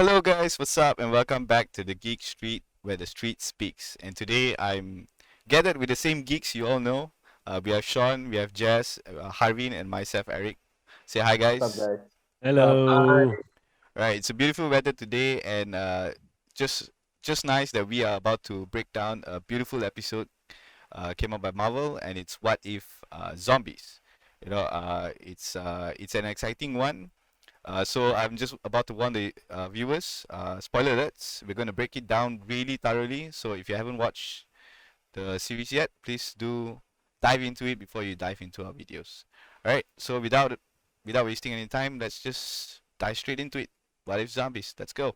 Hello guys, what's up? And welcome back to the Geek Street where the street speaks. And today I'm gathered with the same geeks you all know. We have Sean, we have Jazz, Harvin, and myself, Eric. Say hi, What's up, guys. guys? Hello. Right, it's a beautiful weather today, and just just nice that we are about to break down a beautiful episode came out by Marvel, and it's What If Zombies. It's an exciting one. So I'm just about to warn the viewers. Spoiler alerts. We're going to break it down really thoroughly. So if you haven't watched the series yet, please do dive into it before you dive into our videos. All right. So without wasting any time, let's just dive straight into it. What if zombies? Let's go.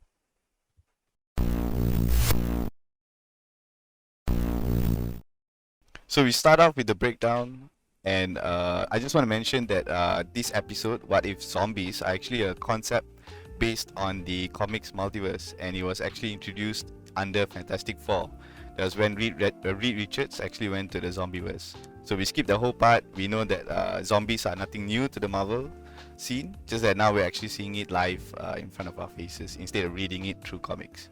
So we start off with the breakdown, and I just want to mention that this episode, What If Zombies, are actually a concept based on the comics multiverse, and it was actually introduced under Fantastic Four. That was when Reed Richards actually went to the Zombieverse. So we skip the whole part. We know that zombies are nothing new to the Marvel scene, just that now we're actually seeing it live in front of our faces instead of reading it through comics.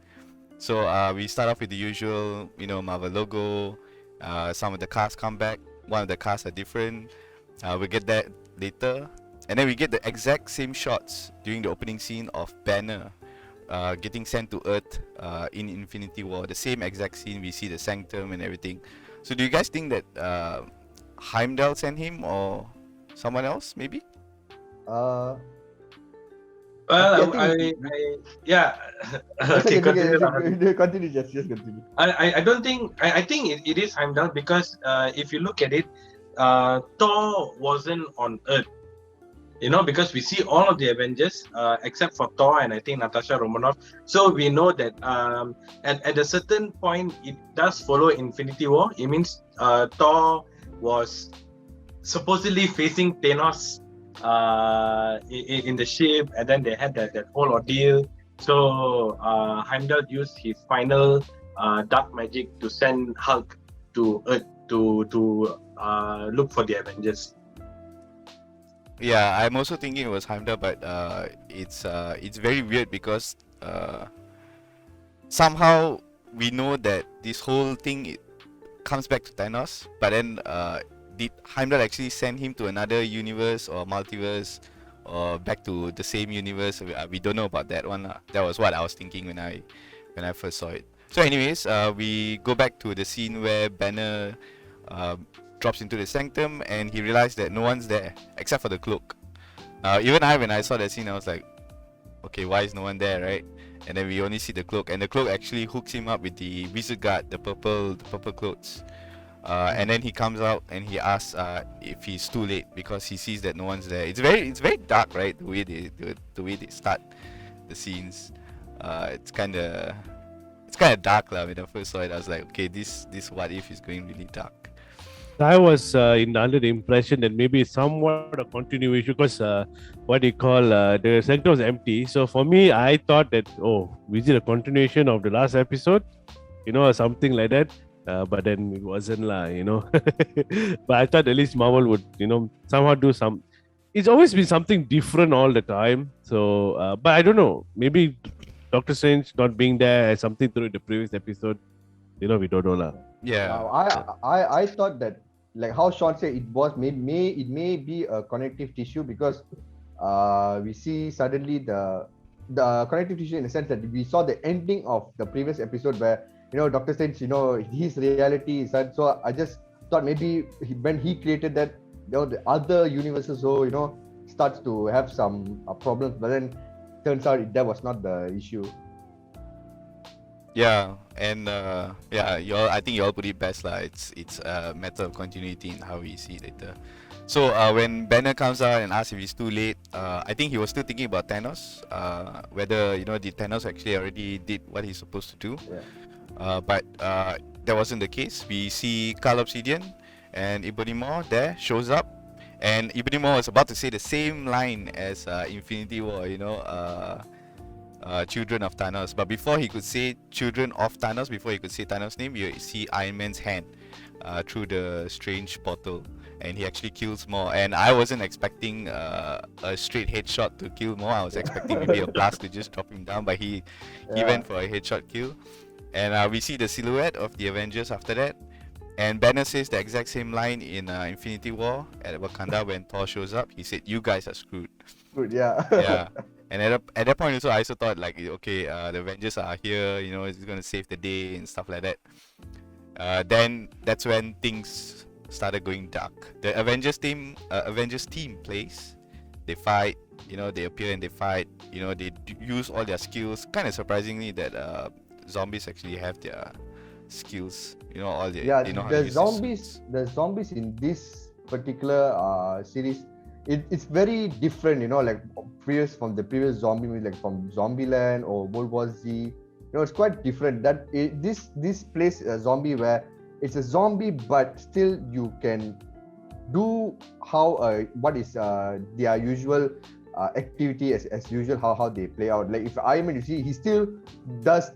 So we start off with the usual, Marvel logo. Some of the cars come back. One of the cars are different. We get that later, and then we get the exact same shots during the opening scene of Banner getting sent to Earth in Infinity War. The same exact scene. We see the Sanctum and everything. So do you guys think that Heimdall sent him or someone else maybe? Uh, I Well, think yeah. it's Okay, okay. continue. Continue, just continue. I don't think I think it is Heimdall because if you look at it, Thor wasn't on Earth. Because we see all of the Avengers except for Thor and I think Natasha Romanoff. So we know that at a certain point it does follow Infinity War. It means Thor was supposedly facing Thanos in the ship, and then they had that whole ordeal. So Heimdall used his final dark magic to send Hulk to Earth to look for the Avengers. Yeah, I'm also thinking it was Heimdall, but it's very weird because somehow we know that this whole thing comes back to Thanos, but then did Heimdall actually send him to another universe or multiverse or back to the same universe? We don't know about that one. That was what I was thinking when I first saw it. So, anyways, we go back to the scene where Banner drops into the sanctum and he realized that no one's there except for the cloak. Even when I saw that scene, I was like, okay, why is no one there, right? And then we only see the cloak, and the cloak actually hooks him up with the wizard guard, the purple clothes. And then he comes out and he asks if he's too late because he sees that no one's there. It's very dark, right? The way they start the scenes. It's kind of dark lah. When I first saw it, I was like, okay, this what if is going really dark. I was under the impression that maybe it's somewhat a continuation because the sector was empty. So for me, I thought that is it a continuation of the last episode, or something like that. But then it wasn't But I thought at least Marvel would somehow do some. It's always been something different all the time. So but I don't know. Maybe Doctor Strange not being there has something to do with the previous episode. We don't know lah. Yeah. I thought that, like how Sean said, it may be a connective tissue because we see suddenly the connective tissue in the sense that we saw the ending of the previous episode where Doctor Strange, his reality is that. So I just thought maybe when he created that, the other universes starts to have some problems, but then turns out that was not the issue. Yeah, and I think you all put it best lah. It's a matter of continuity in how we see it later. So when Banner comes out and asks if it's too late, I think he was still thinking about Thanos. Whether did Thanos actually already did what he's supposed to do? Yeah. But that wasn't the case. We see Carl Obsidian and Ebony Maw there shows up, and Ebony Maw was about to say the same line as Infinity War. Children of Thanos. But before he could say Children of Thanos, before he could say Thanos' name, you see Iron Man's hand through the strange portal. and he actually kills more. And I wasn't expecting a straight headshot to kill more. I was expecting maybe a blast to just drop him down, but he went for a headshot kill. And we see the silhouette of the Avengers after that. And Banner says the exact same line in Infinity War at Wakanda when Thor shows up. He said, "You guys are screwed." Good, yeah. Yeah. And at that point also, I also thought like, okay, the Avengers are here, you know, it's gonna save the day and stuff like that. Then that's when things started going dark. The Avengers team plays. They fight, you know, they appear and they fight. You know, they use all their skills. Kind of surprisingly that zombies actually have their skills. You know, all their they know how to use the zombies in this particular series, it's very different. You know, like from the previous zombie movie, like from Zombieland or World War Z. You know, it's quite different. This plays a zombie where it's a zombie, but still you can do what is their usual activity as usual, how they play out. Like if Iron Man, you see, he still does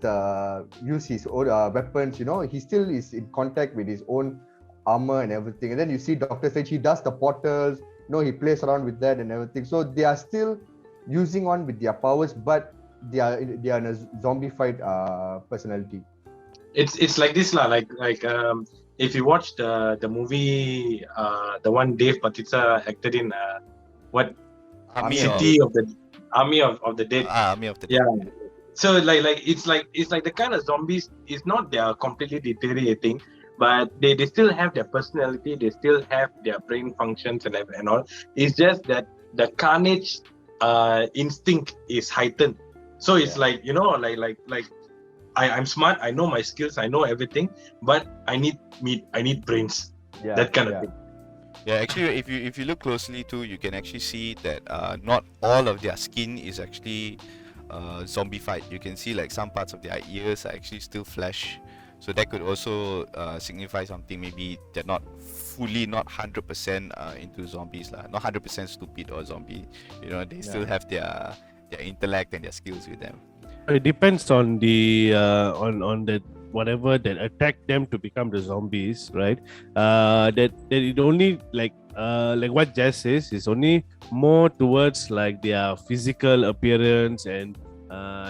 use his own weapons. You know, he still is in contact with his own armor and everything. And then you see Doctor Strange, he does the portals. You know, he plays around with that and everything. So they are still using on with their powers, but they are in a zombified personality. It's like this lah. Like if you watch the movie, the one Dave Bautista acted in, what Army of the Dead. Army of the Dead. Yeah. So like it's like the kind of zombies. It's not they are completely deteriorating, but they still have their personality. They still have their brain functions and all. It's just that the carnage instinct is heightened. So it's like, you know, like I'm smart. I know my skills. I know everything, but I need meat. I need brains. Yeah, that kind of thing. Yeah, actually, if you look closely too, you can actually see that not all of their skin is actually zombified. You can see like some parts of their ears are actually still flesh. So that could also signify something. Maybe they're not 100% into zombies lah. Not 100% stupid or zombie. You know, they still have their intellect and their skills with them. It depends on the on the whatever that attacked them to become the zombies, right? That it only like what Jess says is only more towards like their physical appearance and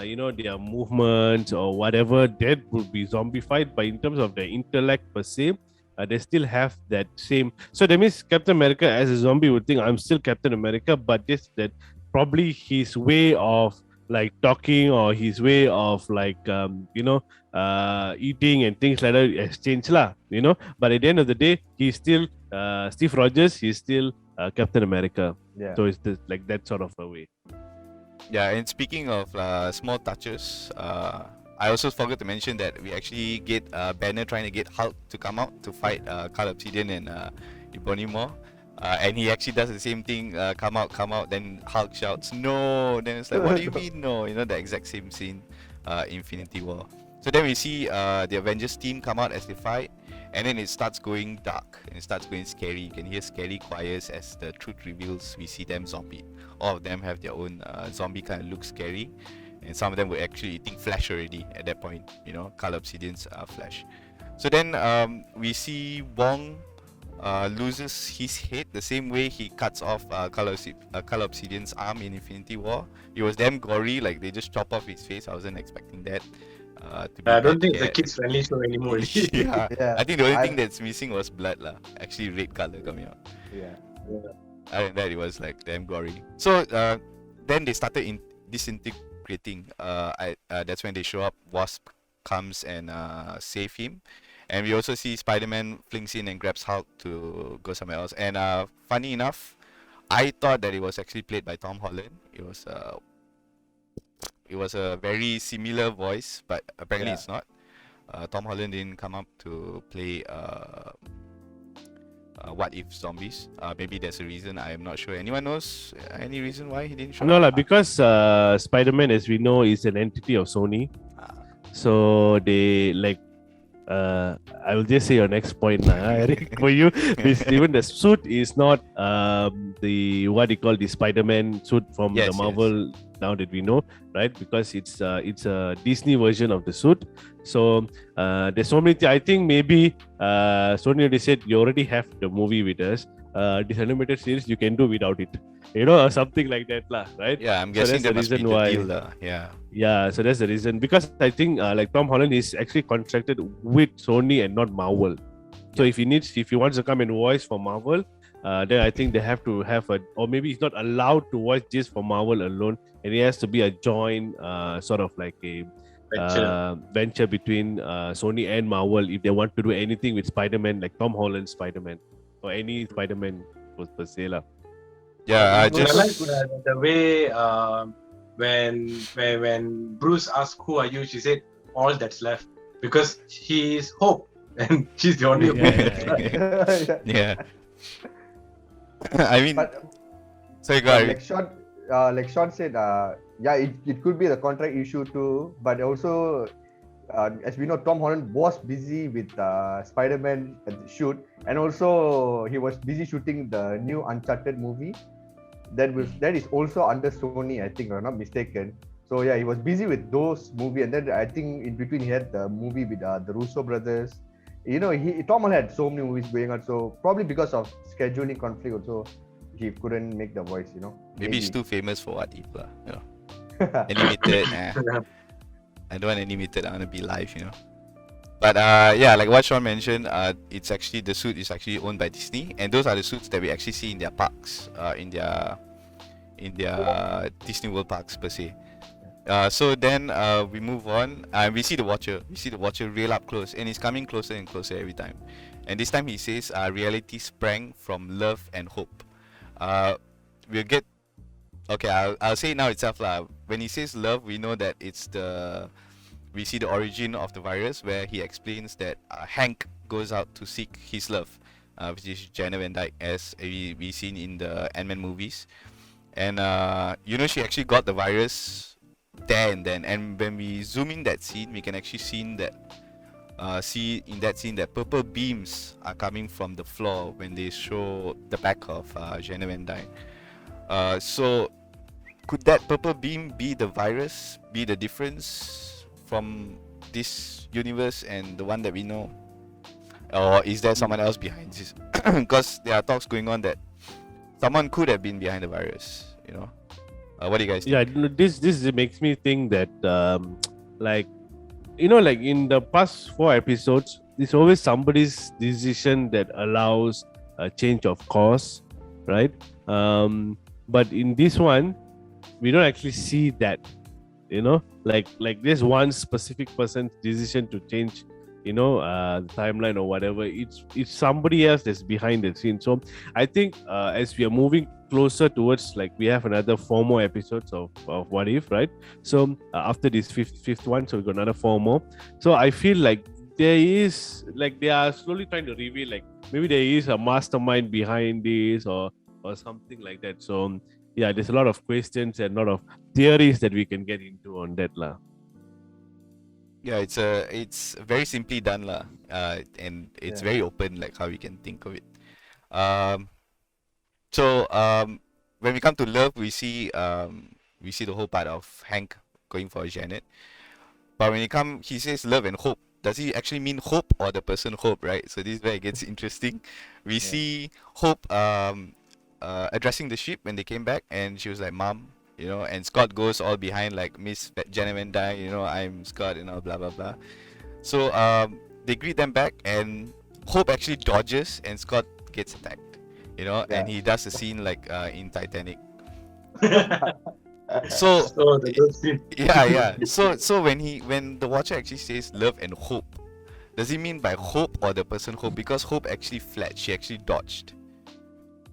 you know, their movements or whatever that would be zombified. But in terms of their intellect per se, they still have that same. So that means Captain America as a zombie would think I'm still Captain America, but just that probably his way of like talking or his way of like you know, eating and things like that has changed lah, you know. But at the end of the day, he's still Steve Rogers. He's still Captain America. Yeah. So it's like that sort of a way. Yeah, and speaking of small touches, I also forgot to mention that we actually get Banner trying to get Hulk to come out to fight Carl Obsidian and Ebonimo. And he actually does the same thing, come out, then Hulk shouts, "No!" Then it's like, what do you mean, no? You know, the exact same scene, Infinity War. So then we see the Avengers team come out as they fight, and then it starts going dark, and it starts going scary. You can hear scary choirs as the truth reveals. We see them zombie. All of them have their own zombie kind of look scary, and some of them were actually eating flesh already at that point, you know, Carl Obsidian's flesh. So then we see Wong loses his head the same way he cuts off Carl Obsidian's arm in Infinity War. It was damn gory, like they just chop off his face. I wasn't expecting that. I don't think it's a kids friendly show anymore. Yeah. I think the only thing that's missing was blood lah. Actually, red color coming out. Yeah. Other than that, it was like damn gory. So then they started disintegrating. That's when they show up. Wasp comes and save him. And we also see Spider-Man flings in and grabs Hulk to go somewhere else. And funny enough, I thought that it was actually played by Tom Holland. It was a very similar voice, but apparently it's not. Tom Holland didn't come up to play What If Zombies. Maybe there's a reason. I am not sure. Anyone knows any reason why he didn't show up? No, because Spider-Man, as we know, is an entity of Sony. So they like. I will just say your next point now, Eric, for you. Even the suit is not the what you call the Spider-Man suit from the Marvel now that we know, right? Because it's a Disney version of the suit. So there's so many. I think maybe Sony already said you already have the movie with us. This animated series you can do without it, or something like that, lah, right? Yeah, I'm So guessing that's the that must be reason the why. deal, lah. Yeah. Yeah, so that's the reason because I think like Tom Holland is actually contracted with Sony and not Marvel. So if he wants to come and voice for Marvel, then I think they have to have or maybe he's not allowed to voice just for Marvel alone, and it has to be a joint sort of like a venture between Sony and Marvel if they want to do anything with Spider-Man, like Tom Holland's Spider-Man or any Spider-Man per se lah. Yeah, I I just like the way when Bruce asked who are you, she said all that's left because he is Hope and she's the only Hope. yeah. I mean, But sorry, go But ahead. like Sean said, it could be the contract issue too. But also, as we know, Tom Holland was busy with Spider-Man shoot, and also he was busy shooting the new Uncharted movie. That is also under Sony, I think, if I'm not mistaken. So yeah, he was busy with those movies, and then I think in between he had the movie with the Russo brothers. Tom Holland had so many movies going on. So probably because of scheduling conflict, also he couldn't make the voice. Maybe he's too famous for What If, Animated. I don't want animated. I want to be live. But yeah, like what Sean mentioned, it's actually the suit is actually owned by Disney, and those are the suits that we actually see in their parks, in their Disney World parks per se. So then we move on, and we see the Watcher. We see the Watcher real up close, and he's coming closer and closer every time. And this time he says, "Reality sprang from love and hope." We'll get. Okay, I'll say it now itself lah. When he says love, we know that we see the origin of the virus, where he explains that Hank goes out to seek his love, which is Jenna Van Dyke, as we seen in the Ant-Man movies. And she actually got the virus there and then. And when we zoom in that scene, we can actually see in that scene that purple beams are coming from the floor when they show the back of Jenna Van Dyke. So could that purple beam be the virus, be the difference from this universe and the one that we know? Or is there someone else behind this? Because there are talks going on that someone could have been behind the virus, what do you guys think? Yeah, this makes me think that like in the past 4 episodes, it's always somebody's decision that allows a change of course, right? But in this one, we don't actually see that, like there's one specific person's decision to change, the timeline or whatever. It's somebody else that's behind the scene. So I think as we are moving closer towards, like, we have another 4 more episodes of What If, right? So after this fifth one, so we got another 4 more. So I feel like there is, like, they are slowly trying to reveal, like, maybe there is a mastermind behind this or something like that. So yeah, there's a lot of questions and a lot of theories that we can get into on that lah. Yeah, it's very simply done lah, and it's very open, like how we can think of it. So when we come to love, we see the whole part of Hank going for Janet. But when he says love and hope. Does he actually mean Hope or the person Hope, right? So this is where it gets interesting. We see Hope addressing the ship when they came back, and she was like, "Mom," and Scott goes all behind like Miss Jenna Van Dyke, I'm Scott, blah blah blah. So they greet them back, and Hope actually dodges, and Scott gets attacked, and he does the scene like in Titanic. So yeah. So when the Watcher actually says love and hope, does he mean by hope or the person Hope? Because Hope actually fled, she actually dodged.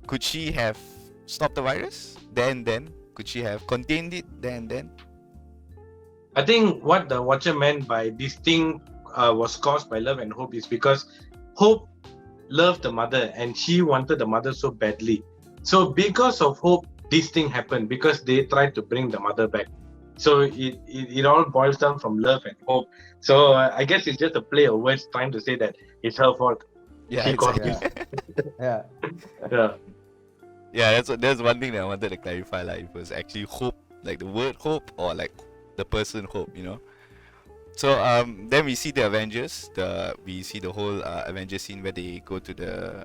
Could she have stopped the virus there and then? Could she have contained it there and then? I think what the Watcher meant by this thing was caused by love and hope is because Hope loved the mother and she wanted the mother so badly. So because of Hope, this thing happened, because they tried to bring the mother back. So it all boils down from love and hope. So I guess it's just a play of words trying to say that it's her fault. Yeah, She caused exactly. Yeah. Yeah. Yeah, that's one thing that I wanted to clarify. Like, it was actually Hope like the word hope or like the person hope, you know. So then we see the Avengers. We see the whole Avengers scene where they go to the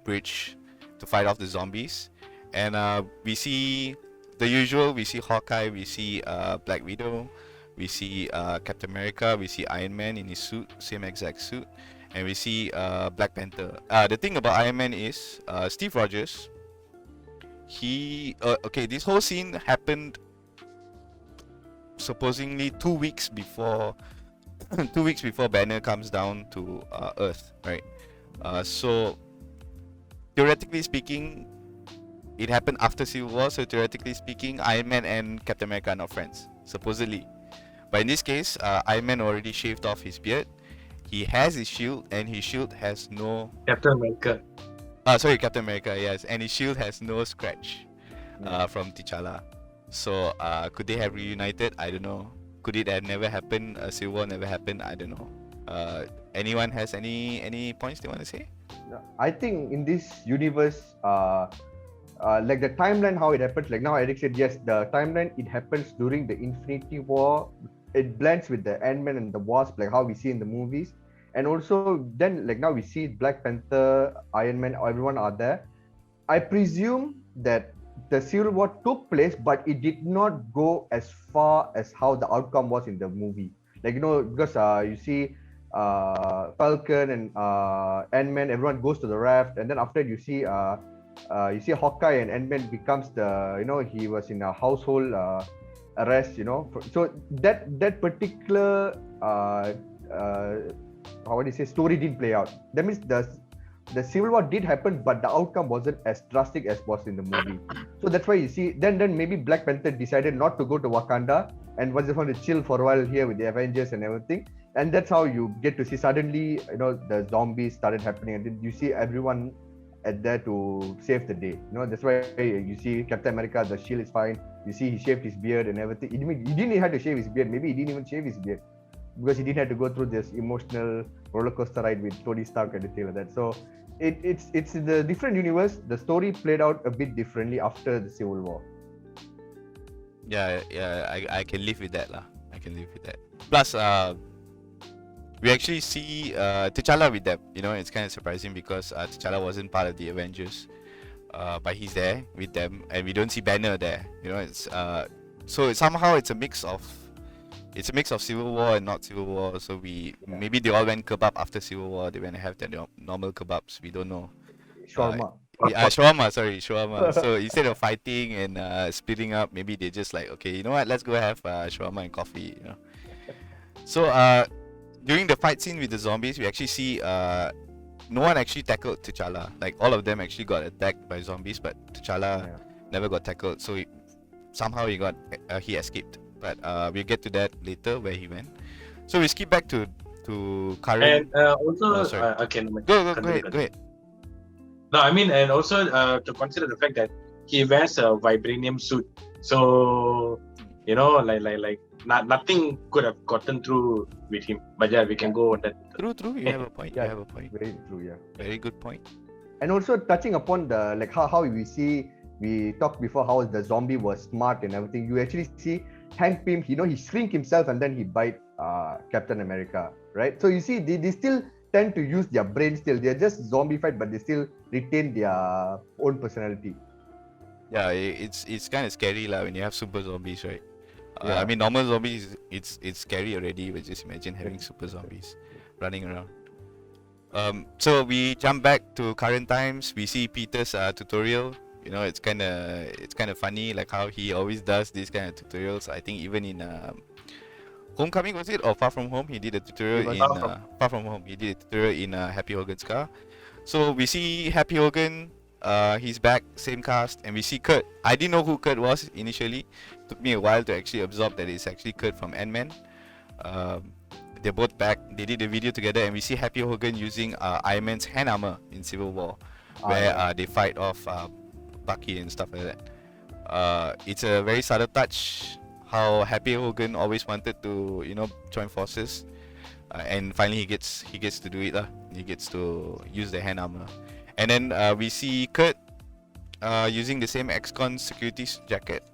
bridge to fight off the zombies, and we see the usual. We see Hawkeye. We see Black Widow. We see Captain America. We see Iron Man in his suit, same exact suit, and we see Black Panther. The thing about Iron Man is Steve Rogers. Okay, this whole scene happened supposedly 2 weeks before 2 weeks before Banner comes down to Earth, right? So theoretically speaking, it happened after Civil War. So theoretically speaking, Iron Man and Captain America are not friends, supposedly. But in this case, Iron Man already shaved off his beard. He has his shield, and his shield has no. Captain America. Sorry, Captain America. Yes, and his shield has no scratch from T'Challa. So could they have reunited? I don't know. Could it have never happened? Civil War never happened? I don't know. Anyone has any points they want to say? I think in this universe, like the timeline, how it happens, like now Eric said, yes, the timeline, it happens during the Infinity War. It blends with the Ant-Man and the Wasp, like how we see in the movies. And also then, like now we see Black Panther, Iron Man, everyone are there. I presume that the Civil War took place, but it did not go as far as how the outcome was in the movie. Like, you know, because you see Falcon and Ant-Man, everyone goes to the raft, and then after you see Hawkeye and Ant-Man becomes the, you know, he was in a household arrest, you know. So that particular how would you say, story didn't play out. That means the Civil War did happen, but the outcome wasn't as drastic as was in the movie. So that's why you see, then maybe Black Panther decided not to go to Wakanda and was just want to chill for a while here with the Avengers and everything. And that's how you get to see suddenly, you know, the zombies started happening, and then you see everyone at there to save the day. You know, that's why you see Captain America, the shield is fine. You see he shaved his beard and everything. He didn't even have to shave his beard. Maybe he didn't even shave his beard because he didn't have to go through this emotional roller coaster ride with Tony Stark and everything like that. So it's in the different universe. The story played out a bit differently after the Civil War. Yeah, I can live with that lah. I can live with that. Plus, we actually see T'Challa with them. You know, it's kind of surprising because T'Challa wasn't part of the Avengers, but he's there with them, and we don't see Banner there. You know, it's so somehow it's a mix of Civil War and not Civil War. So maybe they all went kebab after Civil War. They went to have their normal kebabs. We don't know. Shawarma. Shawarma. Sorry, shawarma. So instead of fighting and splitting up, maybe they just like, okay, you know what? Let's go have shawarma and coffee. You know. So during the fight scene with the zombies, we actually see no one actually tackled T'Challa. Like all of them actually got attacked by zombies, but T'Challa never got tackled. So somehow he escaped. But we'll get to that later where he went. So we skip back to current. And also, okay, go ahead. No, I mean, and also to consider the fact that he wears a vibranium suit, so you know, like nothing could have gotten through with him. But yeah, we can go on that. True. You have a point. Yeah, you have a point. Very true. Yeah. Very good point. And also touching upon the like how we talked before how the zombie was smart and everything. You actually see Hank Pym, you know, he shrink himself and then he bite Captain America, right? So you see, they still tend to use their brain still. They're just zombified, but they still retain their own personality. Yeah, it's kind of scary when you have super zombies, right? Yeah. I mean, normal zombies, it's scary already, but just imagine having super zombies running around. So we jump back to current times. We see Peter's tutorial. You know, it's kind of funny, like how he always does these kind of tutorials. I think even in Homecoming, was it, or Far From Home, he did a tutorial in Far From Home. He did a tutorial in Happy Hogan's car. So we see Happy Hogan. He's back, same cast, and we see Kurt. I didn't know who Kurt was initially. It took me a while to actually absorb that it's actually Kurt from Ant-Man. They're both back. They did a video together, and we see Happy Hogan using Iron Man's hand armor in Civil War, where they fight off Bucky and stuff like that. It's a very subtle touch how Happy Hogan always wanted to, you know, join forces, and finally he gets to do it lah. He gets to use the hand armor, and then we see Kurt using the same ex-con security jacket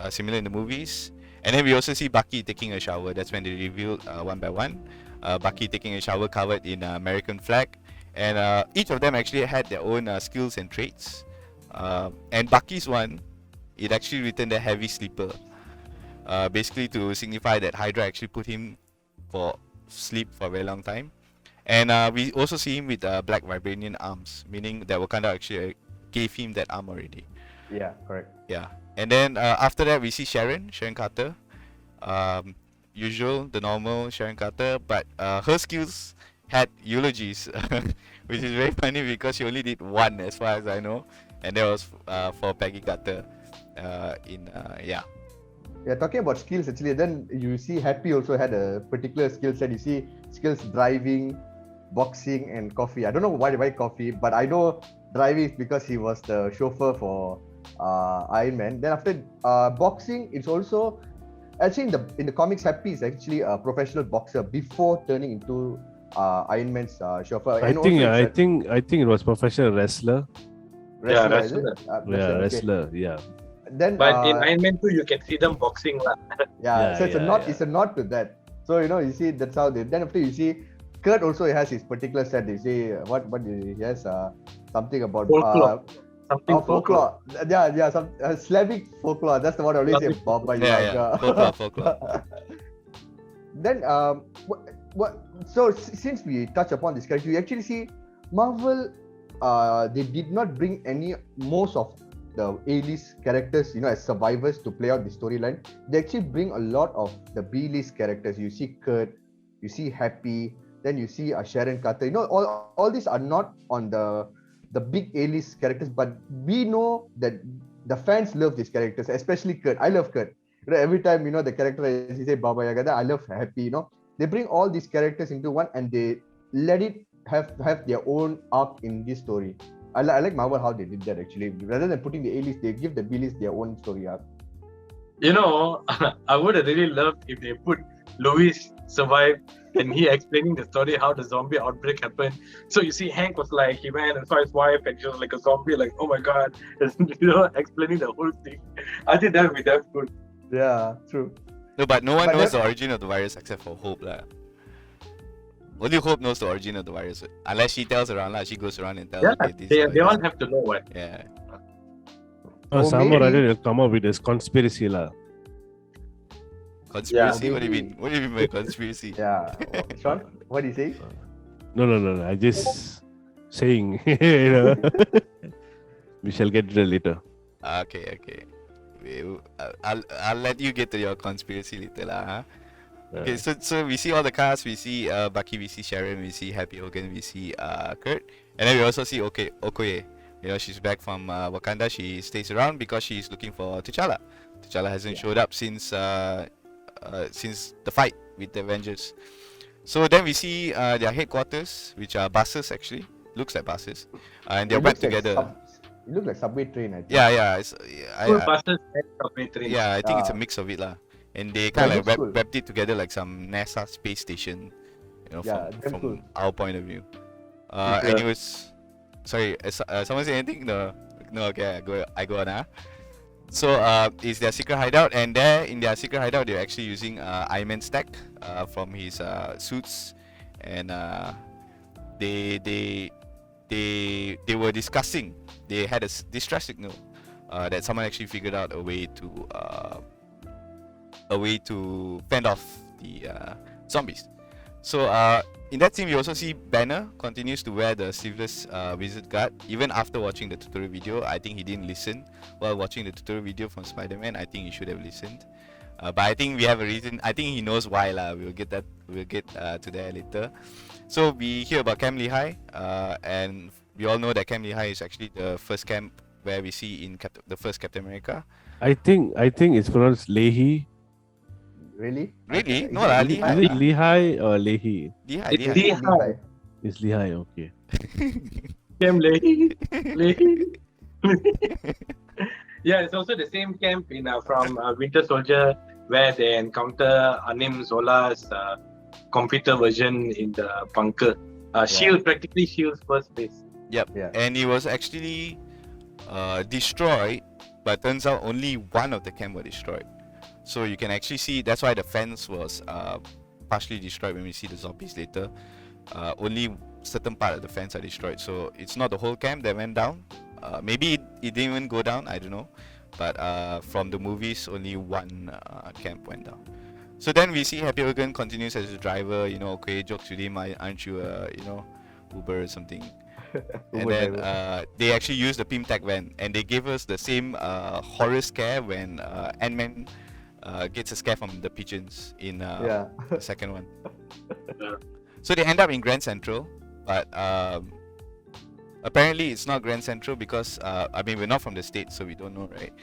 similar in the movies. And then we also see Bucky taking a shower. That's when they revealed one by one. Bucky taking a shower covered in American flag, and each of them actually had their own skills and traits. And Bucky's one, it actually written the heavy sleeper, basically to signify that Hydra actually put him for sleep for a very long time. And we also see him with black vibranium arms, meaning that Wakanda actually gave him that arm already. Yeah, correct. Yeah. And then after that we see Sharon Carter. Usual, the normal Sharon Carter, but her skills had eulogies, which is very funny because she only did one as far as I know, and that was for Peggy Carter. Yeah. Yeah, talking about skills actually, then you see Happy also had a particular skill set. You see skills driving, boxing, and coffee. I don't know why coffee, but I know driving is because he was the chauffeur for Iron Man. Then after boxing, it's also actually in the comics, Happy is actually a professional boxer before turning into Iron Man's chauffeur. I think it was professional wrestler. Wrestler. Is it? Yeah, okay. wrestler. Yeah. Then, But in Iron Man 2, you can see them boxing lah. yeah, so it's a nod to that. So you see that's how they. Then after you see, Kurt also has his particular set. You see what he has something about Folklore. folklore. Yeah, some Slavic folklore. That's the one I always say. Baba Yeah. Folklore. Then what? So since we touch upon this character, you actually see Marvel. They did not bring most of the A-list characters, as survivors to play out the storyline. They actually bring a lot of the B-list characters. You see Kurt, you see Happy, then you see Sharon Carter. All these are not on the big A-list characters, but we know that the fans love these characters, especially Kurt. I love Kurt. Every time the character he say Baba Yaga, I love Happy. They bring all these characters into one and they let it have their own arc in this story. I like Marvel how they did that actually. Rather than putting the A-list, they give the B-list their own story arc. I would have really loved if they put Louis survive and he explaining the story how the zombie outbreak happened. So you see Hank was like, he went and saw his wife and she was like a zombie, like, oh my god, explaining the whole thing. I think that would be that good. Yeah, true. No, but no one knows the origin of the virus except for Hope lah. Only Hope knows the origin of the virus, unless she tells around lah. She goes around and tells. Yeah, they all have to know what. Yeah. Someone will come up with this conspiracy lah. Conspiracy? Yeah, what do you mean? What do you mean by conspiracy? Yeah, Sean, what do you say? No. I just saying. We shall get to it later. Okay. I'll let you get to your conspiracy later lah. Huh? Okay, so we see all the cast. We see Bucky, we see Sharon, we see Happy Hogan, we see Kurt, and then we also see Okoye. She's back from Wakanda. She stays around because she's looking for T'Challa. T'Challa hasn't showed up since the fight with the Avengers. So then we see their headquarters, which are buses actually. Looks like buses, and they're back together. It looks like subway train. I think. Yeah. Buses and subway trains. Yeah, I think it's a mix of it lah. And they kind of wrapped it together like some NASA space station, from our point of view. Anyways, sorry, someone say anything? No, okay, I go on. So it's their secret hideout, and there in their secret hideout, they're actually using Iron Man stack from his suits, and they were discussing. They had a distress signal that someone actually figured out a way to fend off the zombies. So in that scene, we also see Banner continues to wear the sleeveless wizard guard even after watching the tutorial video. I think he didn't listen while watching the tutorial video from Spider-Man. I think he should have listened. But I think we have a reason. I think he knows why lah. We'll get to that later. So we hear about Camp Lehigh, and we all know that Camp Lehigh is actually the first camp where we see in the first Captain America. I think it's pronounced Leahy. Really? No lah, Lehigh. Is it Lehigh or Leahy? Lehigh. It's Lehigh, okay. Camp Leahy. Yeah, it's also the same camp from Winter Soldier where they encounter Anim Zola's computer version in the bunker. Shield, practically Shield's first base. Yep. Yeah. And he was actually destroyed but turns out only one of the camp were destroyed. So you can actually see that's why the fence was partially destroyed when we see the zombies later. Only certain part of the fence are destroyed, so it's not the whole camp that went down. Maybe it didn't even go down, I don't know. But from the movies, only one camp went down. So then we see Happy Hogan continues as a driver, okay, jokes with him, aren't you, Uber or something. And then they actually used the Pimtac van, and they gave us the same horror scare when Ant-Man gets a scare from the pigeons in the second one. So they end up in Grand Central, but apparently it's not Grand Central because we're not from the States, so we don't know, right?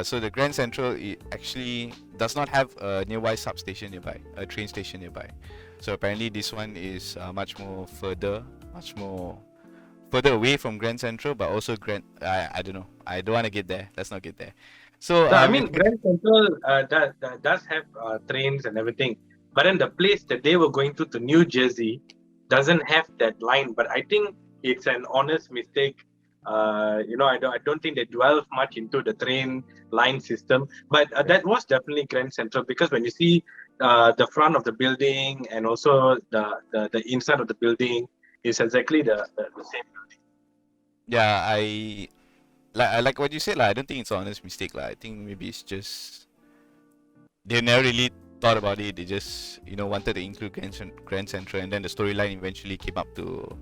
So the Grand Central actually does not have a nearby substation nearby, a train station nearby. So apparently this one is much more further away from Grand Central, but also I don't know. I don't want to get there. Let's not get there. So Grand Central does have trains and everything, but then the place that they were going to New Jersey doesn't have that line. But I think it's an honest mistake. I don't think they dwell much into the train line system, but that was definitely Grand Central, because when you see the front of the building and also the inside of the building is exactly the same building. Yeah, I like what you said. I don't think it's an honest mistake. I think maybe it's just they never really thought about it. They just wanted to include Grand Central, and then the storyline eventually came up to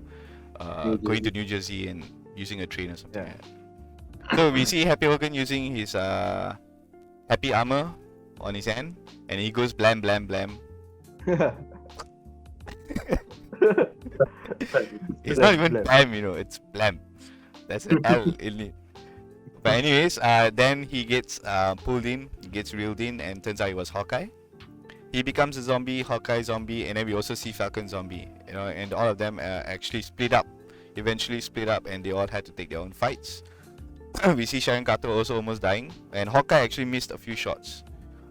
going to New Jersey and using a train or something. Yeah. So we see Happy Hogan using his happy armor on his hand, and he goes blam blam blam. It's not even blam, it's blam. That's an L in it. But anyways, then he gets pulled in, he gets reeled in, and turns out he was Hawkeye. He becomes a zombie, Hawkeye zombie, and then we also see Falcon zombie. And all of them actually eventually split up, and they all had to take their own fights. We see Sharon Carter also almost dying, and Hawkeye actually missed a few shots.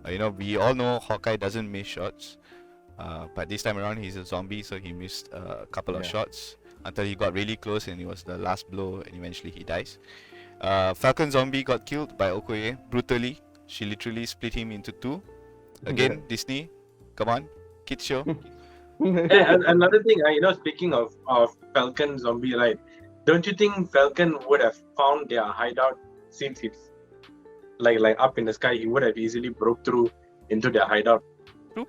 We all know Hawkeye doesn't miss shots, but this time around he's a zombie, so he missed a couple of shots until he got really close, and it was the last blow, and eventually he dies. Falcon zombie got killed by Okoye brutally. She literally split him into two. Again, Disney, come on, kids show. Another thing, speaking of Falcon zombie, right? Don't you think Falcon would have found their hideout, since it's like up in the sky? He would have easily broke through into their hideout. True.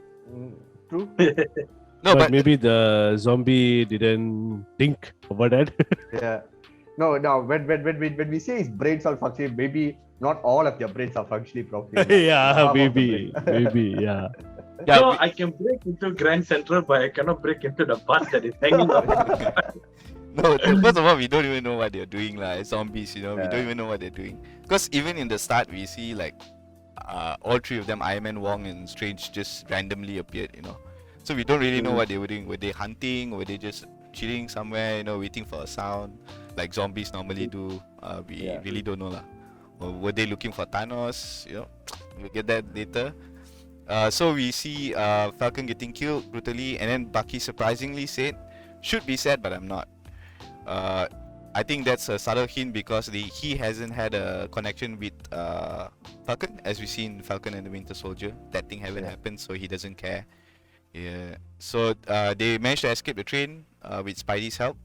No, but maybe the zombie didn't think about that. Yeah. No. When we say his brains are functioning, maybe not all of your brains are functioning properly. Yeah, maybe, yeah. So I can break into Grand Central, but I cannot break into the bus that is hanging up. No, first of all, we don't even know what they're doing, zombies, we don't even know what they're doing. Because even in the start, we see all three of them, Iron Man, Wong, and Strange, just randomly appeared, So we don't really know what they were doing. Were they hunting? Were they just chilling somewhere, waiting for a sound, like zombies normally do? We really don't know, Or were they looking for Thanos? We'll get that later. So we see Falcon getting killed brutally, and then Bucky surprisingly should be sad, but I'm not. I think that's a subtle hint because he hasn't had a connection with Falcon, as we see in Falcon and the Winter Soldier. That thing haven't happened, so he doesn't care. Yeah. So they managed to escape the train with Spidey's help,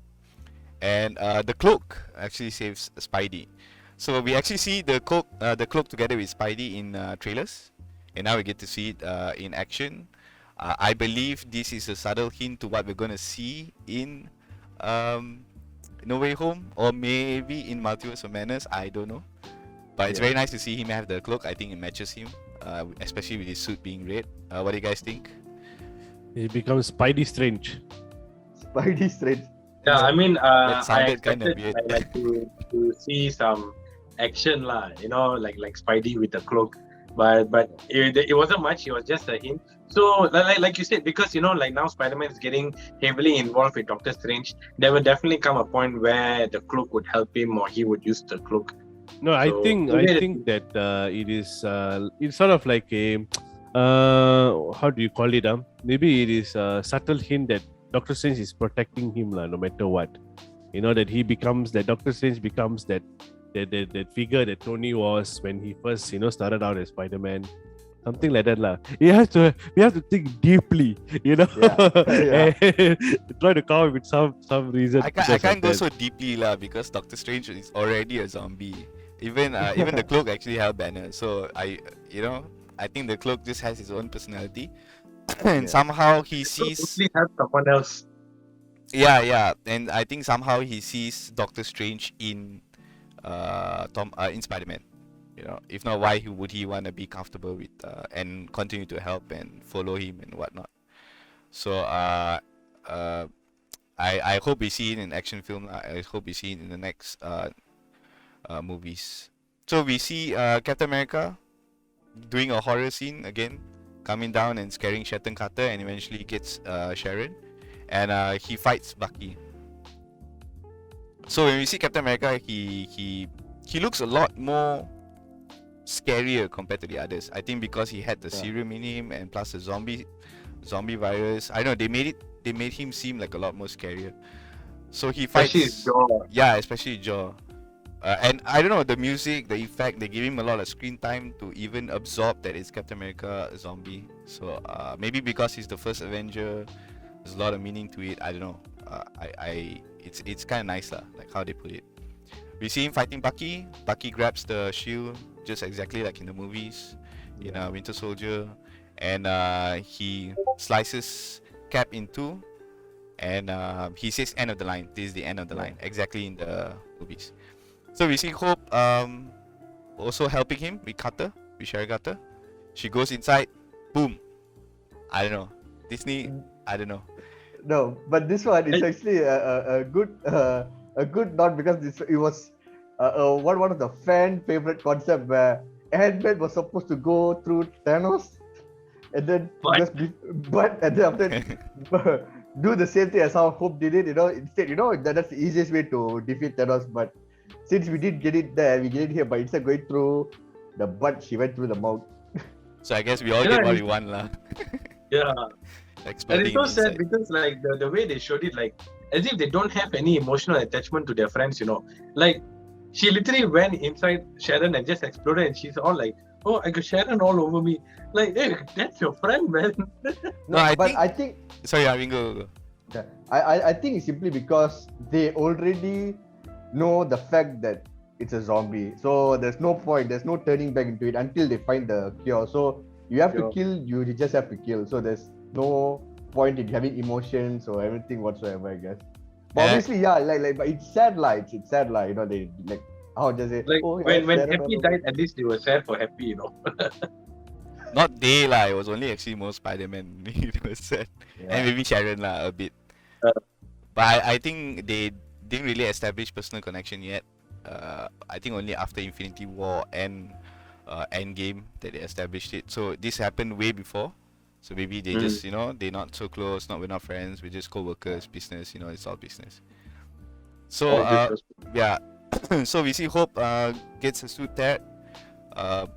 and the cloak actually saves Spidey. So we actually see the cloak together with Spidey in trailers, and now we get to see it in action. I believe this is a subtle hint to what we're gonna see in No Way Home, or maybe in Multiverse of Madness. I don't know, but it's very nice to see him have the cloak. I think it matches him, especially with his suit being red. What do you guys think? He becomes Spidey Strange. Spidey Strange. Yeah, I mean, That I sounded kinda expected weird. to see some action, like Spidey with the cloak, but it wasn't much. It was just a hint. So like you said, because now Spider-Man is getting heavily involved with Doctor Strange, there will definitely come a point where the cloak would help him, or he would use the cloak. No, I think that it is it's sort of like a how do you call it? Maybe it is a subtle hint that Doctor Strange is protecting him, no matter what. That Doctor Strange becomes that that figure that Tony was when he first started out as Spider-Man. Something like that lah. We have to think deeply, Yeah. Yeah. and try to come up with some reason. I because can't of go that. so deeply lah because Doctor Strange is already a zombie. Even the cloak actually held banner. So I think the cloak just has his own personality, and Yeah. somehow he So sees. totally have someone else. Yeah, and I think somehow he sees Doctor Strange in in Spider-Man. If not, why would he want to be comfortable with and continue to help and follow him and whatnot? So I hope we see it in action film. I hope we see it in the next movies. So we see Captain America doing a horror scene again, coming down and scaring Shetton Carter, and eventually gets Sharon, and he fights Bucky. So when we see Captain America, he looks a lot more scarier compared to the others. I think because he had the serum in him, and plus the zombie virus. I don't know, they made him seem like a lot more scarier. So he fights. Especially his jaw. Yeah, especially jaw. And I don't know, the music, the effect, they give him a lot of screen time to even absorb that it's Captain America a zombie. So maybe because he's the first Avenger, there's a lot of meaning to it. I don't know. It's kind of nice lah, like how they put it. We see him fighting Bucky. Bucky grabs the shield just exactly like in the movies, in Winter Soldier, and he slices Cap in two, and he says end of the line. This is the end of the line, exactly in the movies. So we see Hope also helping him with Sharon Carter. She goes inside, boom. I don't know. Disney, I don't know. No, but this one is actually a good nod because it was one of the fan favorite concept where Ant-Man was supposed to go through Thanos, and then and then after do the same thing as how Hope did it. Instead, that's the easiest way to defeat Thanos. But since we did get it there, we get it here. But instead of going through the butt, she went through the mouth. So I guess we all get what we want lah. Yeah. And it's so sad inside. because like the way they showed it, like as if they don't have any emotional attachment to their friends, Like she literally went inside Sharon and just exploded, and she's all like, "Oh, I got Sharon all over me." Like, hey, that's your friend, man. No, I I think- think Sorry, Arvin, go. yeah, I think it's simply because they already know the fact that it's a zombie. So there's no point, there's no turning back into it until they find the cure. So you have to kill, you just have to kill. So there's no point in having emotions or everything whatsoever, I guess. But obviously, like but it's sad lah. It's sad lah. They like how does it Like when Sharon Happy all died, at least they were sad for Happy, Not they lah. It was only actually more Spider-Man. It was sad. Yeah. And maybe Sharon lah a bit. But I think they didn't really establish personal connection yet. I think only after Infinity War and Endgame that they established it. So this happened way before. So maybe they just they're not so close. We're not friends. We're just co-workers. Business. It's all business. So yeah. So we see Hope gets her suit teared,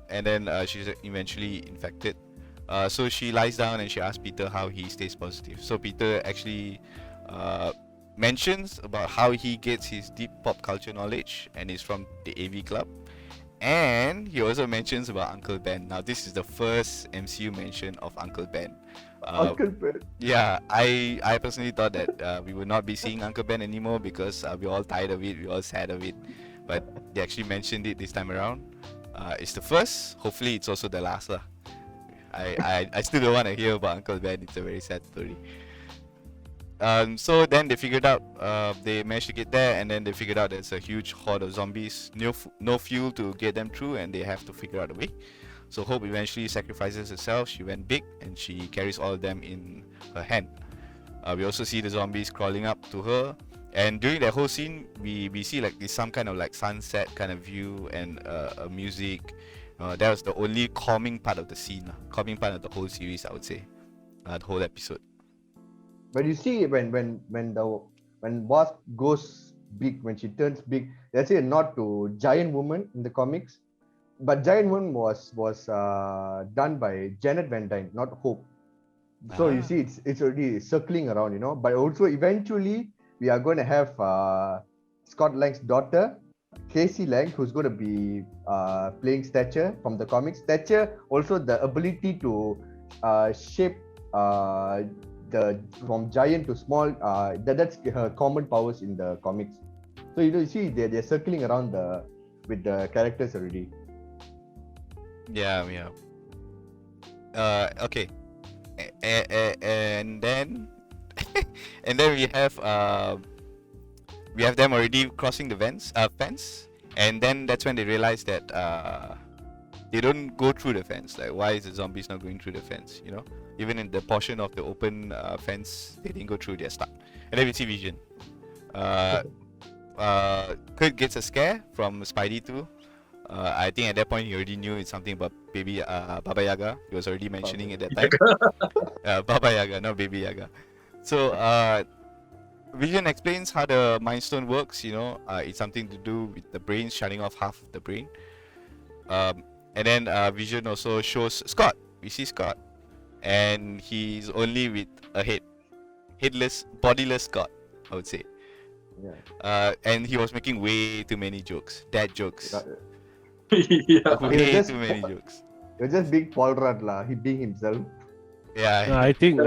and then she's eventually infected. So she lies down and she asks Peter how he stays positive. So Peter actually mentions about how he gets his deep pop culture knowledge, and is from the AV Club. And he also mentions about Uncle Ben. Now this is the first MCU mention of Uncle Ben. Uncle Ben. Yeah, I personally thought that we would not be seeing Uncle Ben anymore because we're all tired of it, we're all sad of it. But they actually mentioned it this time around. It's the first. Hopefully, it's also the last lah. I still don't want to hear about Uncle Ben. It's a very sad story. So then they figured out, they managed to get there, and then they figured out there's a huge horde of zombies, no fuel to get them through, and they have to figure out a way. So Hope eventually sacrifices herself. She went big, and she carries all of them in her hand. We also see the zombies crawling up to her, and during that whole scene, we see like this some kind of like sunset kind of view and music. That was the only calming part of the scene, calming part of the whole series, I would say, the whole episode. But you see, when Wasp goes big, when she turns big, that's a nod to Giant Woman in the comics. But Giant Woman was done by Janet Van Dyne, not Hope. So you see, it's already circling around, But also eventually we are going to have Scott Lang's daughter Casey Lang, who's going to be playing Stature from the comics. Stature also the ability to shape the from giant to small. That's her common powers in the comics. So you see they're circling around with the characters already. Yeah. Okay. And then and then we have them already crossing the fence, and then that's when they realize that they don't go through the fence. Like, why is the zombies not going through the fence? You know, even in the portion of the open fence, they didn't go through. They're stuck. And then we see Vision. Kurt gets a scare from Spidey too. I think at that point he already knew it's something about baby Baba Yaga. He was already mentioning it at that time. Baba Yaga, not Baby Yaga. So Vision explains how the Mind Stone works. You know, it's something to do with the brain shutting off half of the brain. And then Vision also shows Scott. We see Scott, and he's only with a headless, bodiless Scott, I would say. Yeah. And he was making way too many jokes, dad jokes. Yeah. Way too many jokes. It was just being Paul Rudd lah. He being himself. Yeah. I think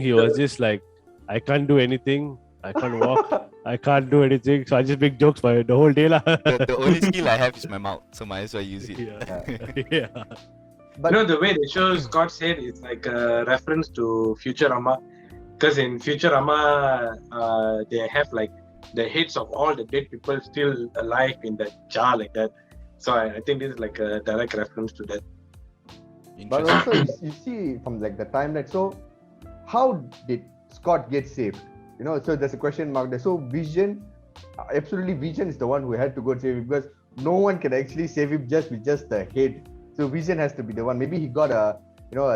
he was just like, I can't do anything. I can't walk. I can't do anything. So I just make jokes for the whole day lah. The only skill I have is my mouth, so might as well use it. Yeah. But You know, the way they show Scott's head is like a reference to Futurama. Because in Futurama, they have like the heads of all the dead people still alive in that jar like that. So I think this is like a direct reference to that. But Interesting. also you see from like the timeline. So how did Scott get saved? You know, so there's a question mark there. So Vision, absolutely Vision is the one who had to go save him because no one can actually save him just with just the head. So Vision has to be the one. Maybe he got a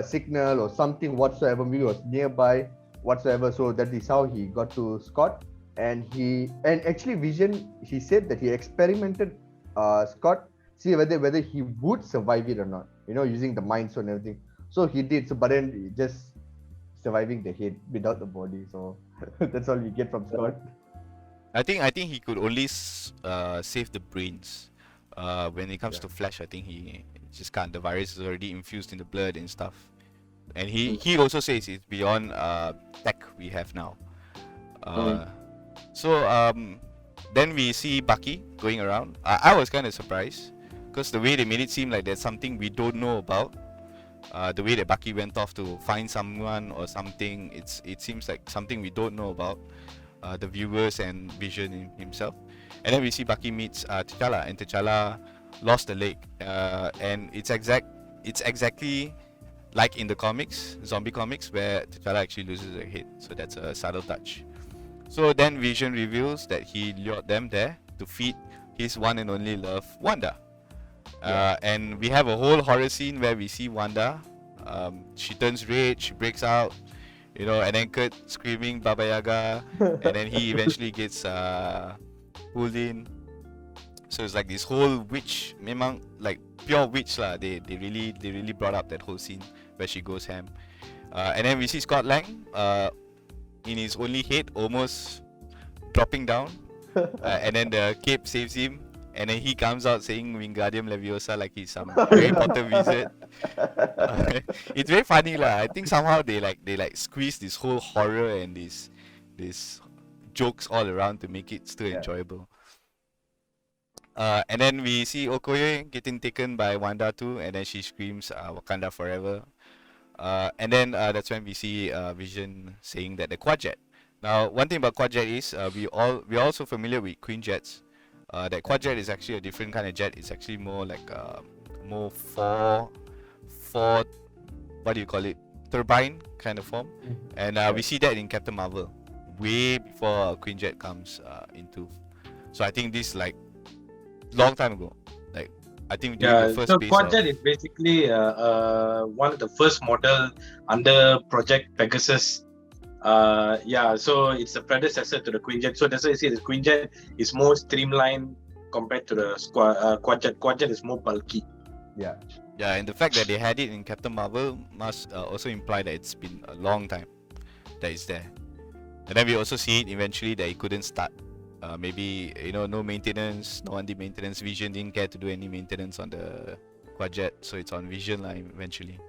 signal or something whatsoever. Maybe he was nearby whatsoever. So that is how he got to Scott. And actually Vision, he said that he experimented Scott, see whether he would survive it or not. You know, using the mind stone and everything. So he did. So but then just surviving the head without the body. So that's all we get from Scott. I think he could only save the brains. When it comes to Flash, I think he just can't. The virus is already infused in the blood and stuff. And he also says it's beyond tech we have now. So then we see Bucky going around. I was kind of surprised because the way they made it seem like there's something we don't know about. The way that Bucky went off to find someone or something, it seems like something we don't know about. The viewers and Vision himself. And then we see Bucky meets T'Challa, and T'Challa lost a leg. And it's exactly like in the comics, zombie comics, where T'Challa actually loses a head. So that's a subtle touch. So then Vision reveals that he lured them there to feed his one and only love, Wanda. And we have a whole horror scene where we see Wanda. She turns red, she breaks out, you know, and then Kurt screaming Baba Yaga, and then he eventually gets pulled in. So it's like this whole witch, memang like pure witch lah. They really brought up that whole scene where she goes ham. And then we see Scott Lang in his only head almost dropping down, and then the cape saves him. And then he comes out saying Wingardium Leviosa like he's some Harry Potter wizard. It's very funny lah. I think somehow they squeeze this whole horror and these jokes all around to make it still enjoyable. And then we see Okoye getting taken by Wanda too, and then she screams Wakanda forever. And then that's when we see Vision saying that the Quadjet. Now, one thing about Quadjet is we're also familiar with Queen Jets. That Quadjet is actually a different kind of jet. It's actually more like more four what do you call it, turbine kind of form. And we see that in Captain Marvel way before Queen Jet comes into. So I think this like long time ago. Like I think during the first so phase Quadjet is basically one of the first model under Project Pegasus. So it's a predecessor to the Quinjet. So that's why you see the Quinjet is more streamlined compared to the Quadjet. Quadjet is more bulky. Yeah. Yeah, and the fact that they had it in Captain Marvel must also imply that it's been a long time that it's there. And then we also see it eventually that it couldn't start Maybe no maintenance, no on the maintenance. Vision didn't care to do any maintenance on the quadjet, so it's on Vision line eventually.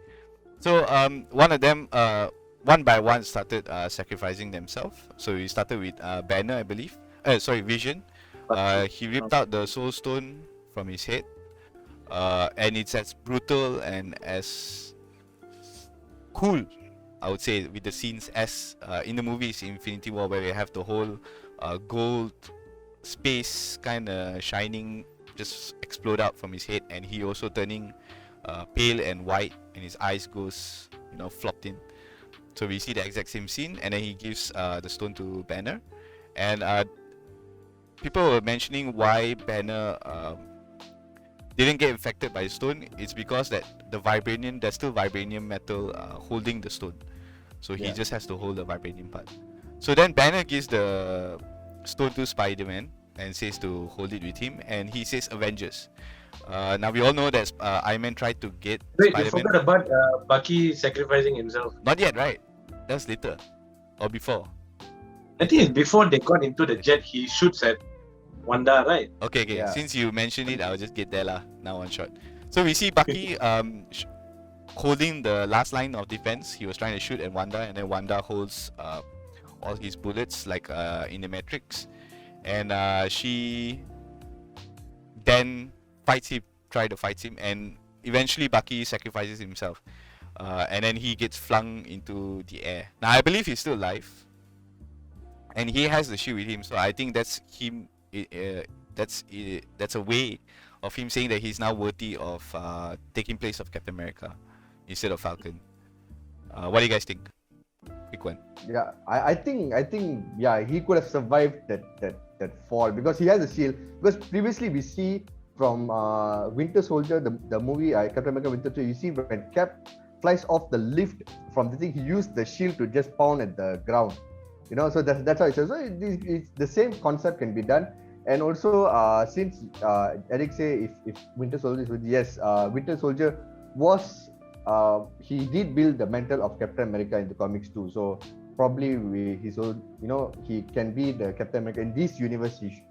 So one of them one by one started sacrificing themselves. So we started with Banner, I believe. Vision. He ripped out the Soul Stone from his head, and it's as brutal and as cool, I would say, with the scenes as in the movies Infinity War, where we have the whole gold space kind of shining just explode out from his head, and he also turning pale and white, and his eyes goes flopped in. So we see the exact same scene, and then he gives the stone to Banner, and people were mentioning why Banner didn't get infected by the stone. It's because that there's still vibranium metal holding the stone, so he just has to hold the vibranium part. So then Banner gives the stone to Spider-Man and says to hold it with him, and he says Avengers. Now we all know that Iron Man tried to get Wait, Spider-Man. you forgot about Bucky sacrificing himself. Not yet, right? That's later or before. I think it's before they got into the jet. He shoots at Wanda, right? Okay. Yeah. Since you mentioned it, I'll just get there lah. Now one shot. So we see Bucky holding the last line of defense. He was trying to shoot at Wanda, and then Wanda holds all his bullets like in the Matrix, and she then try to fight him, and eventually Bucky sacrifices himself, and then he gets flung into the air. Now I believe he's still alive, and he has the shield with him, so I think that's him. That's a way of him saying that he's now worthy of taking place of Captain America instead of Falcon. What do you guys think? Quick one. Yeah, I think he could have survived that fall because he has a shield. Because previously we see from Winter Soldier, the movie Captain America Winter Soldier, you see when Cap flies off the lift from the thing, he used the shield to just pound at the ground. So that's how it says. So it's the same concept can be done. And also since Eric say if Winter Soldier is with, yes, Winter Soldier was he did build the mantle of Captain America in the comics too. So probably he can be the Captain America in this universe. He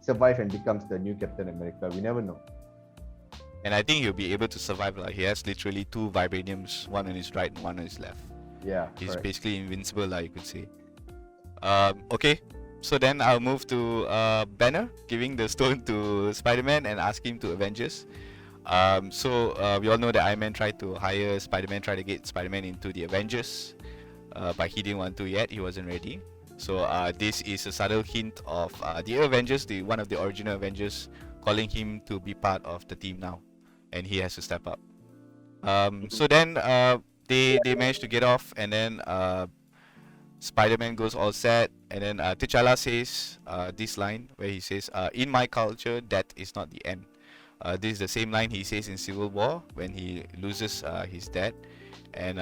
survive and becomes the new Captain America. We never know. And I think he'll be able to survive. Like he has literally 2 vibraniums, one on his right and one on his left. Yeah, he's correct. basically invincible, like you could say. Okay, so then I'll move to Banner giving the stone to Spider-Man and asking him to Avengers. So we all know that Iron Man tried to hire Spider-Man, tried to get Spider-Man into the Avengers, but he didn't want to yet. He wasn't ready. So this is a subtle hint of the Avengers, one of the original Avengers, calling him to be part of the team now, and he has to step up. So then they managed to get off, and then Spider-Man goes all sad, and then T'Challa says this line where he says, "In my culture, death is not the end." This is the same line he says in Civil War when he loses his dad, and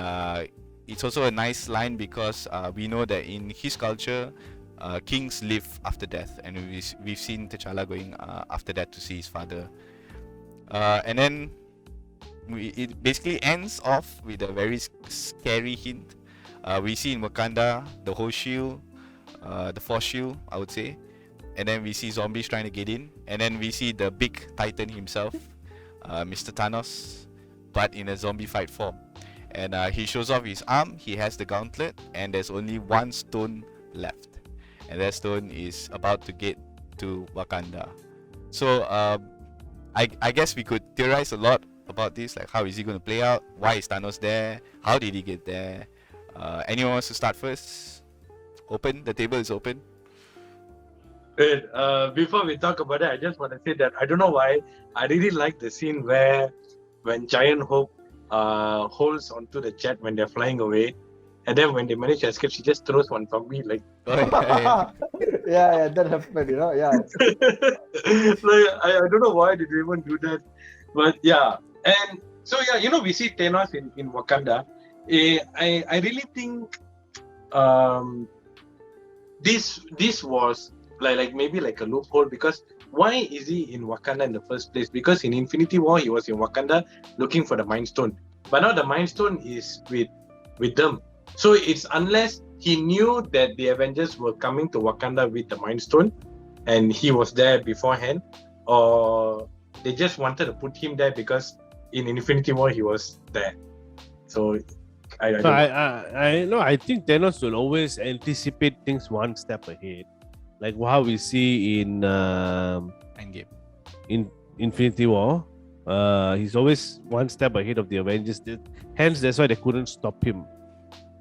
it's also a nice line because we know that in his culture, kings live after death, and we've seen T'Challa going after that to see his father, and then it basically ends off with a very scary hint. We see in Wakanda the whole shield, the force shield, I would say, and then we see zombies trying to get in, and then we see the big Titan himself, Mr. Thanos, but in a zombie fight form, and he shows off his arm. He has the gauntlet, and there's only one stone left, and that stone is about to get to Wakanda. So I guess we could theorize a lot about this, like how is he going to play out, why is Thanos there, how did he get there. Anyone wants to start first? The table is open. Wait, before we talk about it, I just want to say that I don't know why I really like the scene when Giant Hope holds onto the jet when they're flying away, and then when they manage to escape, she just throws one zombie like. Yeah, that happened. Yeah. Like I don't know why did they even do that, but yeah, and so yeah, we see Thanos in Wakanda. I really think this was like maybe like a loophole, because why is he in Wakanda in the first place? Because in Infinity War he was in Wakanda looking for the Mind Stone, but now the Mind Stone is with them. So it's unless he knew that the Avengers were coming to Wakanda with the Mind Stone, and he was there beforehand, or they just wanted to put him there because in Infinity War he was there. So I don't No, know. I think Thanos will always anticipate things one step ahead, like how we see in Endgame. in Infinity War. He's always one step ahead of the Avengers. Hence, that's why they couldn't stop him.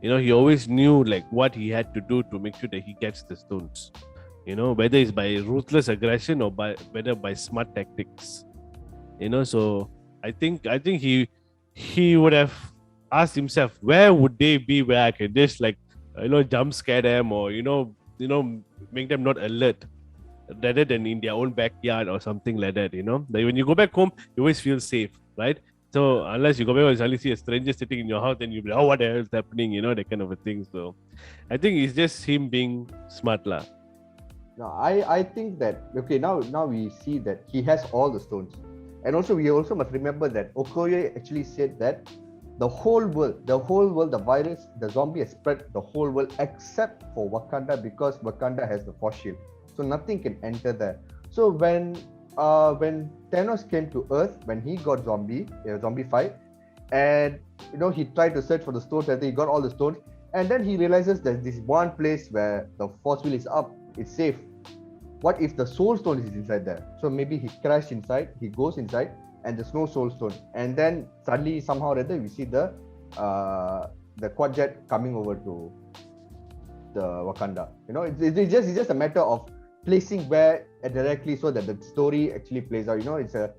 You know, he always knew like what he had to do to make sure that he gets the stones. You know, whether it's by ruthless aggression or whether by smart tactics. You know, so I think he would have asked himself, where would they be where I can just like jump scare them, or make them not alert, rather than in their own backyard or something like that. You know, like when you go back home, you always feel safe, right? So unless you go back and suddenly see a stranger sitting in your house, then you'll be like, oh, what the hell is happening? You know, that kind of a thing. So I think it's just him being smart lah. No, I think that okay, now we see that he has all the stones. And also we also must remember that Okoye actually said that the whole world, the virus, the zombie has spread the whole world except for Wakanda, because Wakanda has the force shield. So nothing can enter there. So when Thanos came to Earth, when he got zombie fight, and he tried to search for the stones, I think he got all the stones, and then he realizes that this one place where the force field is up, it's safe. What if the soul stone is inside there? So maybe he crashed inside, he goes inside, and there's no soul stone. And then suddenly, somehow or other, we see the quad jet coming over to the Wakanda. It's just a matter of placing where directly so that the story actually plays out. It's a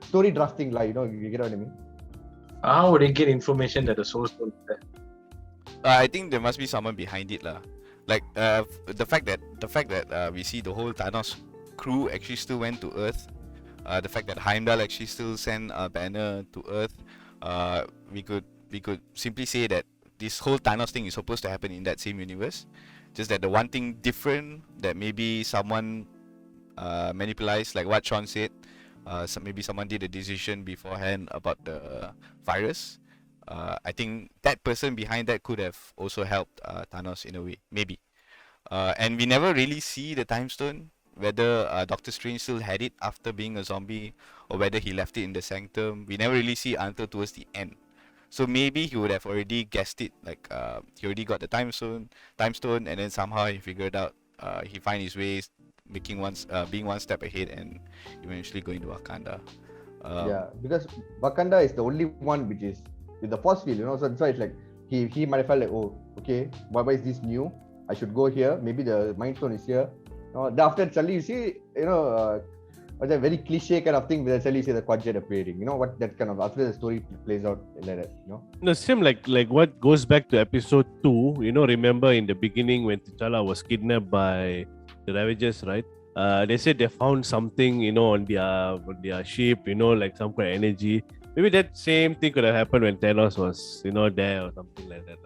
story drafting, like, you get what I mean? How would they get information that the soul stone is there? I think there must be someone behind it lah. Like the fact that we see the whole Thanos crew actually still went to Earth. The fact that Heimdall actually still sent a banner to Earth. We could simply say that this whole Thanos thing is supposed to happen in that same universe. Just that the one thing different that maybe someone manipulates, like what Sean said. So maybe someone did a decision beforehand about the virus. I think that person behind that could have also helped Thanos in a way, maybe. And we never really see the time stone, whether Doctor Strange still had it after being a zombie, or whether he left it in the sanctum. We never really see until towards the end. So maybe he would have already guessed it, like he already got the time stone, and then somehow he figured out, he find his ways, being one step ahead, and eventually going to Wakanda. Yeah, because Wakanda is the only one which is with the force field, so it's like he might have felt like, oh, okay, why is this new? I should go here. Maybe the Mind Stone is here. After suddenly you see, what's that very cliche kind of thing where suddenly you see the quad jet appearing. What that kind of, after the story plays out like that, No, same like what goes back to episode 2. Remember in the beginning when T'Challa was kidnapped by the Avengers, right? They said they found something, on their ship, like some kind of energy. Maybe that same thing could have happened when Thanos was, there or something like that.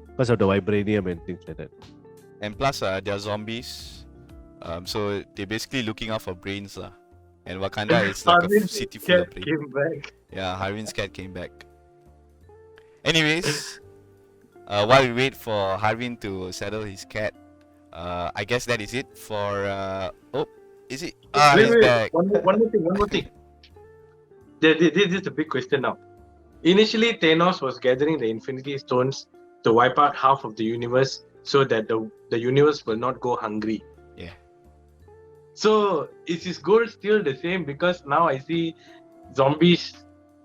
Because of the vibranium and things like that. And plus, they're zombies. So they're basically looking out for brains lah. And Wakanda is like a city full of brains. Came back. Yeah, Harvin's cat came back. Anyways, while we wait for Harvin to settle his cat, I guess that is it for. Is it? He's back. One more thing. This is a big question now. Initially, Thanos was gathering the Infinity Stones to wipe out half of the universe so that the universe will not go hungry. Yeah. So is his goal still the same? Because now I see zombies.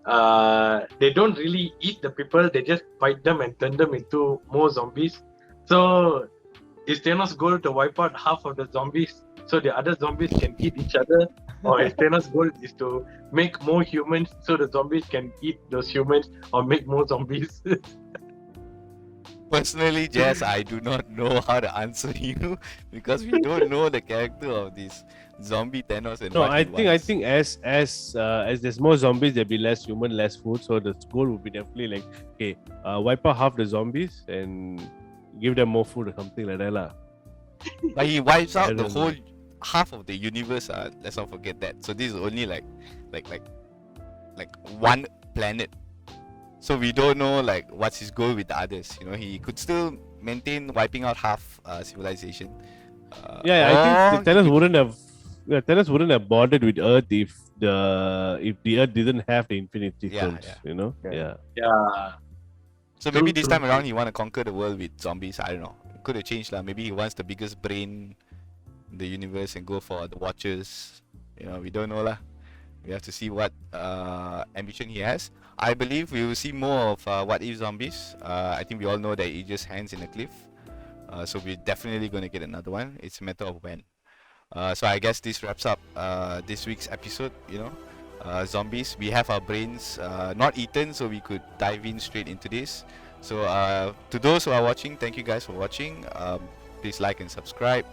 They don't really eat the people. They just fight them and turn them into more zombies. So is Thanos' goal to wipe out half of the zombies so the other zombies can eat each other? Or is Thanos' goal is to make more humans so the zombies can eat those humans, or make more zombies? Personally, Jess, I do not know how to answer you because we don't know the character of this zombie Thanos and No, what I he think wants. as there's more zombies, there'll be less human, less food. So the goal would be definitely like, okay, wipe out half the zombies and give them more food or something like that lah. But he wipes I out the don't whole know. half of the universe. Let's not forget that. So this is only like one planet. So we don't know like what's his goal with the others. He could still maintain wiping out half civilization. Yeah, I think or the Thanos he could- wouldn't have. Yeah, Thanos wouldn't have bothered with Earth if the Earth didn't have the Infinity Yeah, Stones. yeah. You know. Okay. Yeah. Yeah. So True, maybe this true, time true. around he want to conquer the world with zombies. I don't know. Could have changed lah. Maybe he wants the biggest brain in the universe and go for the Watchers. You know, we don't know lah. We have to see what ambition he has. I believe we will see more of What If Zombies. I think we all know that he just hangs in a cliff. So we're definitely going to get another one. It's a matter of when. So I guess this wraps up this week's episode. You know, zombies. We have our brains not eaten, so we could dive in straight into this. So to those who are watching, thank you guys for watching. Please like and subscribe.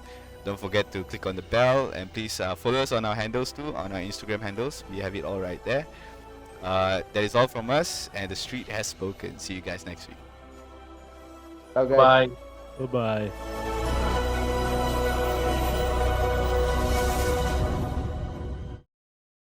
Don't forget to click on the bell, and please follow us on our handles too, on our Instagram handles. We have it all right there. That is all from us, and the street has spoken. See you guys next week. Okay. Bye. Bye bye.